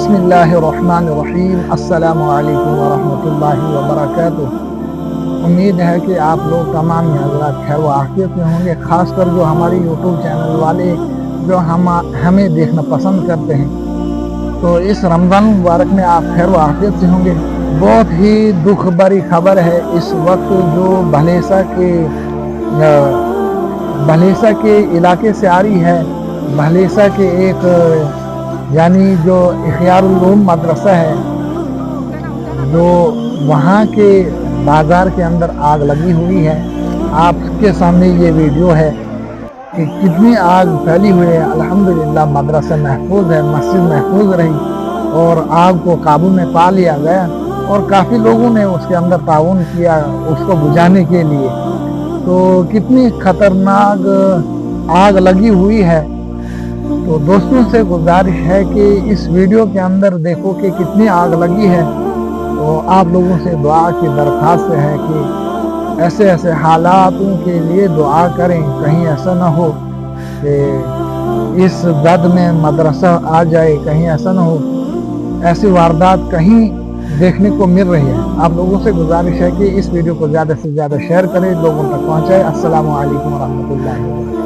बिस्मिल्लाहिर्रहमानिर्रहीम। अस्सलाम वालेकुम वरहमतुल्लाहि वबरकातुह। उम्मीद है कि आप लोग तमाम हज़रात खैर व आफियत में होंगे, ख़ासकर जो हमारी यूट्यूब चैनल वाले जो हमें देखना पसंद करते हैं। तो इस रमज़ान मुबारक में आप खैर व आफियत से होंगे। बहुत ही दुख भरी खबर है इस वक्त जो भलेसा के इलाके से आ रही है। भलेसा के एक यानी जो इख्तियारुल उलूम मदरसा है, जो वहाँ के बाज़ार के अंदर आग लगी हुई है। आपके सामने ये वीडियो है कि कितनी आग फैली हुई है। अल्हम्दुलिल्लाह मदरसा महफूज है, मस्जिद महफूज रही और आग को काबू में पा लिया गया और काफ़ी लोगों ने उसके अंदर ताउन किया उसको बुझाने के लिए। तो कितनी खतरनाक आग लगी हुई है। तो दोस्तों से गुजारिश है कि इस वीडियो के अंदर देखो कि कितनी आग लगी है। तो आप लोगों से दुआ की दरख्वास्त है कि ऐसे ऐसे हालातों के लिए दुआ करें, कहीं ऐसा ना हो कि इस जद में मदरसा आ जाए, कहीं ऐसा ना हो ऐसी वारदात कहीं देखने को मिल रही है। आप लोगों से गुजारिश है कि इस वीडियो को ज़्यादा से ज़्यादा शेयर करें, लोगों तक पहुँचाएं। अस्सलामु अलैकुम व रहमतुल्लाहि व बरकातुहू।